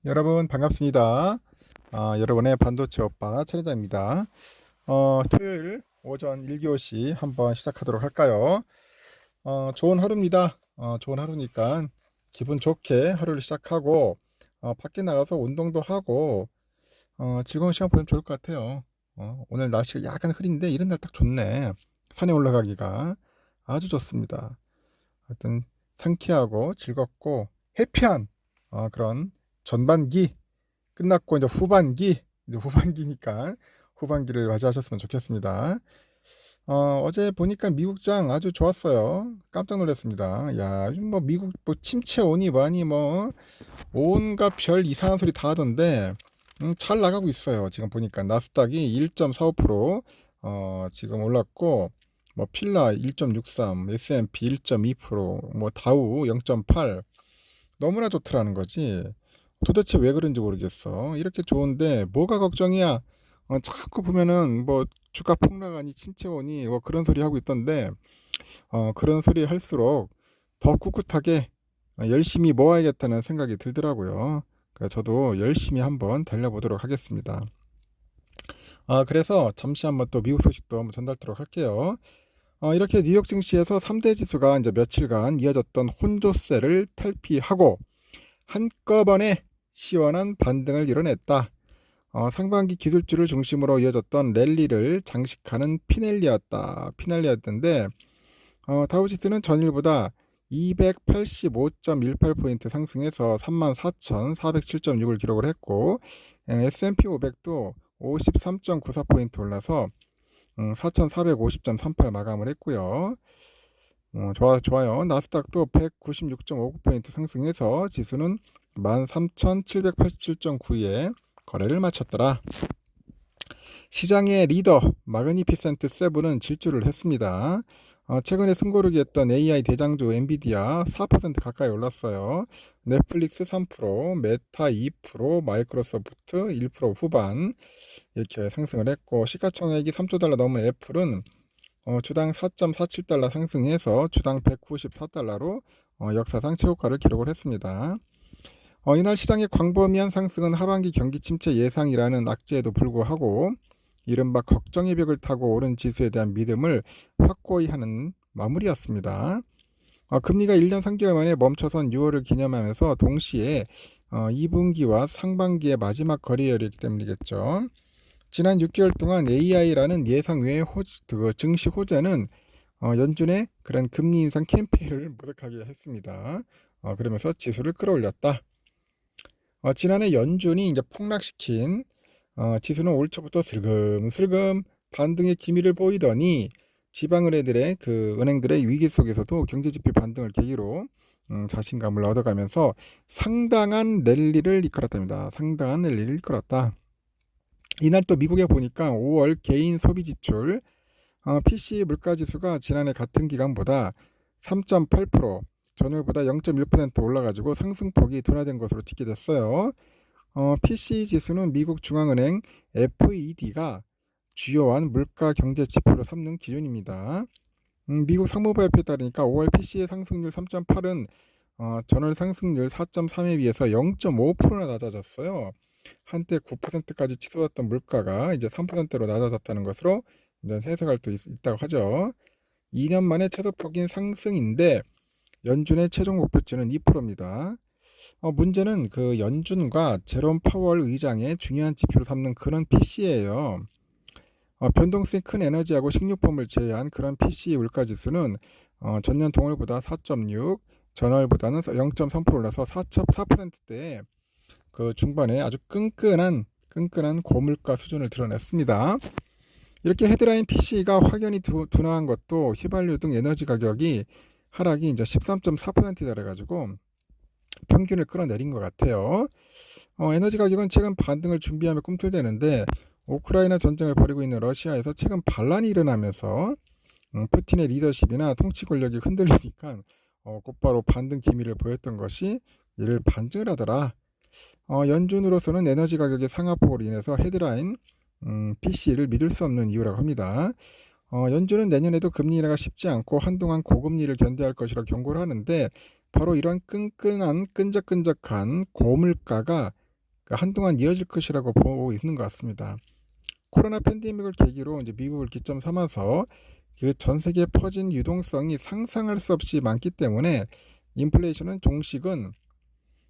여러분 반갑습니다. 여러분의 반도체 오빠 차례자입니다. 토요일 오전 1교시 한번 시작하도록 할까요? 좋은 하루입니다. 좋은 하루니까 기분 좋게 하루를 시작하고 밖에 나가서 운동도 하고 즐거운 시간 보내면 좋을 것 같아요. 오늘 날씨가 약간 흐린데 이런 날 딱 좋네. 산에 올라가기가 아주 좋습니다. 하여튼 상쾌하고 즐겁고 해피한 그런 전반기 끝났고 이제 후반기니까 후반기를 맞이하셨으면 좋겠습니다. 어제 보니까 미국장 아주 좋았어요. 깜짝 놀랐습니다. 야, 요즘 뭐 미국 뭐 침체 오니 뭐니 뭐 온갖 별 이상한 소리 다 하던데 잘 나가고 있어요. 지금 보니까 나스닥이 1.45% 지금 올랐고 뭐 필라 1.63, S&P 1.2%, 뭐 다우 0.8 너무나 좋더라는 거지. 도대체 왜 그런지 모르겠어. 이렇게 좋은데 뭐가 걱정이야? 자꾸 보면은 뭐 주가 폭락하니 침체오니 뭐 그런 소리 하고 있던데 그런 소리 할수록 더 꿋꿋하게 열심히 모아야겠다는 생각이 들더라고요. 그래서 저도 열심히 한번 달려보도록 하겠습니다. 그래서 잠시 한번 또 미국 소식도 한번 전달드리도록 할게요. 이렇게 뉴욕 증시에서 3대 지수가 이제 며칠간 이어졌던 혼조세를 탈피하고 한꺼번에 시원한 반등을 이뤄냈다. 상반기 기술주를 중심으로 이어졌던 랠리를 장식하는 피날리였는데 다우지수는 전일보다 285.18포인트 상승해서 34,407.6을 기록을 했고 S&P 500도 53.94포인트 올라서 4,450.38 마감을 했고요. 좋아요. 나스닥도 196.59포인트 상승해서 지수는 13,787.9에 거래를 마쳤더라. 시장의 리더 마그니피센트 세븐은 질주를 했습니다. 최근에 숨고르기했던 AI 대장주 엔비디아 4% 가까이 올랐어요. 넷플릭스 3%, 메타 2%, 마이크로소프트 1% 후반 이렇게 상승을 했고 시가총액이 3조 달러 넘은 애플은 주당 4.47달러 상승해서 주당 194달러로 역사상 최고가를 기록을 했습니다. 이날 시장의 광범위한 상승은 하반기 경기 침체 예상이라는 악재에도 불구하고 이른바 걱정의 벽을 타고 오른 지수에 대한 믿음을 확고히 하는 마무리였습니다. 금리가 1년 3개월 만에 멈춰선 6월을 기념하면서 동시에 2분기와 상반기의 마지막 거래일이기 때문이겠죠. 지난 6개월 동안 AI라는 예상 외의 증시 호재는 연준의 그런 금리 인상 캠페인을 모색하게 했습니다. 그러면서 지수를 끌어올렸다. 지난해 연준이 이제 폭락시킨 지수는 올 초부터 슬금슬금 반등의 기미를 보이더니 지방은행들의 은행들의 위기 속에서도 경제지표 반등을 계기로 자신감을 얻어가면서 상당한 랠리를 이끌었답니다. 상당한 랠리를 이끌었다. 이날 또 미국에 보니까 5월 개인 소비 지출 PC 물가지수가 지난해 같은 기간보다 3.8%, 전월보다 0.1% 올라가지고 상승폭이 둔화된 것으로 집계됐어요. PC 지수는 미국 중앙은행 FED가 주요한 물가 경제 지표로 삼는 기준입니다. 미국 상무부발표에 따르니까 5월 PC의 상승률 3.8은 전월 상승률 4.3에 비해서 0.5%나 낮아졌어요. 한때 9%까지 치솟았던 물가가 이제 3%로 낮아졌다는 것으로 이제 해석할 수 있다고 하죠. 2년 만에 최소폭인 상승인데 연준의 최종 목표치는 2%입니다. 문제는 그 연준과 제롬 파월 의장의 중요한 지표로 삼는 그런 PC예요. 변동성이 큰 에너지하고 식료품을 제외한 그런 PC 물가지수는 전년 동월보다 4.6, 전월보다는 0.3% 올라서 4.4%대에 그 중반에 아주 끈끈한 고물가 수준을 드러냈습니다. 이렇게 헤드라인 PC가 확연히 둔화한 것도 휘발유 등 에너지 가격이 하락이 이제 13.4%에 달해가지고 평균을 끌어내린 것 같아요. 에너지 가격은 최근 반등을 준비하며 꿈틀대는데 우크라이나 전쟁을 벌이고 있는 러시아에서 최근 반란이 일어나면서 푸틴의 리더십이나 통치 권력이 흔들리니까 곧바로 반등 기미를 보였던 것이 이를 반증을 하더라. 연준으로서는 에너지 가격의 상하폭으로 인해서 헤드라인 PC를 믿을 수 없는 이유라고 합니다. 연준은 내년에도 금리 인하가 쉽지 않고 한동안 고금리를 견뎌야 할 것이라 경고를 하는데 바로 이런 끈끈한 끈적끈적한 고물가가 한동안 이어질 것이라고 보고 있는 것 같습니다. 코로나 팬데믹을 계기로 이제 미국을 기점 삼아서 그 전 세계에 퍼진 유동성이 상상할 수 없이 많기 때문에 인플레이션은 종식은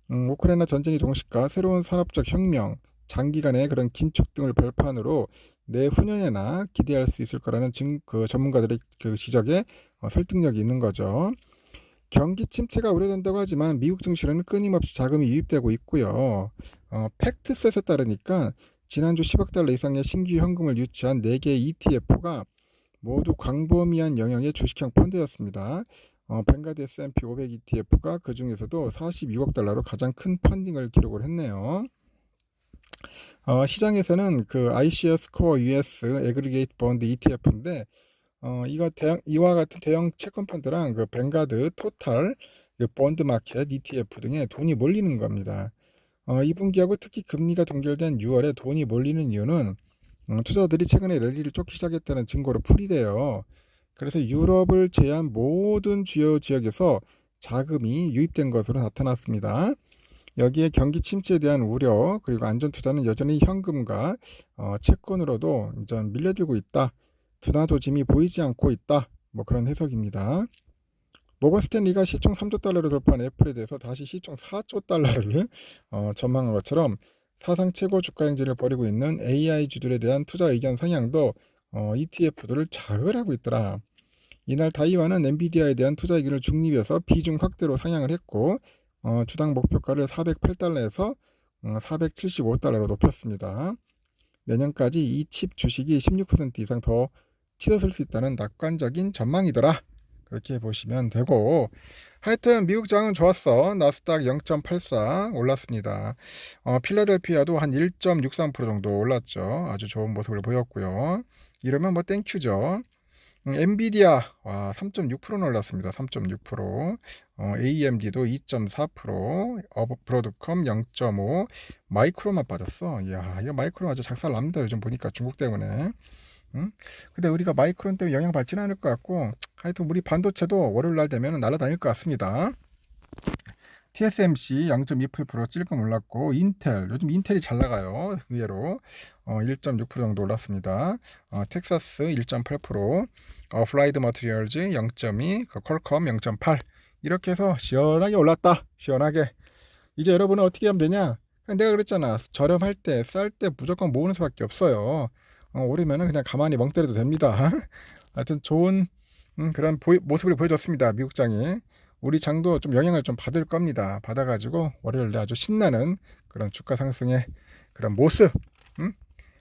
우크라이나 전쟁의 종식과 새로운 산업적 혁명, 장기간의 그런 긴축 등을 발판으로 내후년에나 기대할 수 있을 거라는 전문가들의 그 지적에 설득력이 있는 거죠. 경기 침체가 우려된다고 하지만 미국 증시는 끊임없이 자금이 유입되고 있고요. 팩트셋에 따르니까 지난주 10억 달러 이상의 신규 현금을 유치한 4개의 ETF가 모두 광범위한 영역의 주식형 펀드였습니다. 뱅가드 S&P 500 ETF가 그 중에서도 42억 달러로 가장 큰 펀딩을 기록을 했네요. 시장에서는 그 iShares Core US Aggregate Bond ETF인데 이와 같은 대형 채권 펀드랑 그 뱅가드 토탈 그 본드 마켓 ETF 등에 돈이 몰리는 겁니다. 2분기하고 특히 금리가 동결된 6월에 돈이 몰리는 이유는 투자자들이 최근에 랠리를 쫓기 시작했다는 증거로 풀이돼요. 그래서 유럽을 제외한 모든 주요 지역에서 자금이 유입된 것으로 나타났습니다. 여기에 경기 침체에 대한 우려 그리고 안전투자는 여전히 현금과 채권으로도 이제 밀려들고 있다. 둔화 조짐이 보이지 않고 있다. 뭐 그런 해석입니다. 모건 스탠리가 시총 3조 달러를 돌파한 애플에 대해서 다시 시총 4조 달러를 전망한 것처럼 사상 최고 주가 행진을 벌이고 있는 AI주들에 대한 투자 의견 성향도 ETF들을 자극하고 있더라. 이날 다이와는 엔비디아에 대한 투자 의견을 중립에서 비중 확대로 상향을 했고 주당 목표가를 408달러에서 475달러로 높였습니다. 내년까지 이 칩 주식이 16% 이상 더 치솟을 수 있다는 낙관적인 전망이더라. 그렇게 보시면 되고 하여튼 미국 장은 좋았어. 나스닥 0.84 올랐습니다. 필라델피아도 한 1.63% 정도 올랐죠. 아주 좋은 모습을 보였고요. 이러면 뭐 땡큐죠. 엔비디아 와 3.6%는 올랐습니다. 3.6%. AMD도 2.4%, 브로드컴 0.5, 마이크로만 빠졌어. 이야, 이거 마이크로 아주 작살납니다. 요즘 보니까 중국 때문에. 응? 근데 우리가 마이크론 때문에 영향 받지는 않을 것 같고 하여튼 우리 반도체도 월요일 날 되면 날아다닐 것 같습니다. TSMC 0.28% 찔끔 올랐고 인텔 요즘 인텔이 잘 나가요. 의외로 1.6% 정도 올랐습니다. 텍사스 1.8%, 플라이드 머티리얼즈 0.2, 퀄컴 0.8 이렇게 해서 시원하게 올랐다. 시원하게. 이제 여러분은 어떻게 하면 되냐? 내가 그랬잖아. 저렴할 때, 쌀 때 무조건 모으는 수밖에 없어요. 오르면은 그냥 가만히 멍 때려도 됩니다. 하여튼 좋은 그런 모습을 보여줬습니다. 미국장이. 우리 장도 좀 영향을 좀 받을 겁니다. 받아가지고 월요일에 아주 신나는 그런 주가 상승의 그런 모습,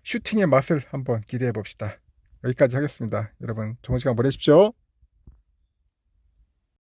슈팅의 맛을 한번 기대해 봅시다. 여기까지 하겠습니다. 여러분 좋은 시간 보내십시오.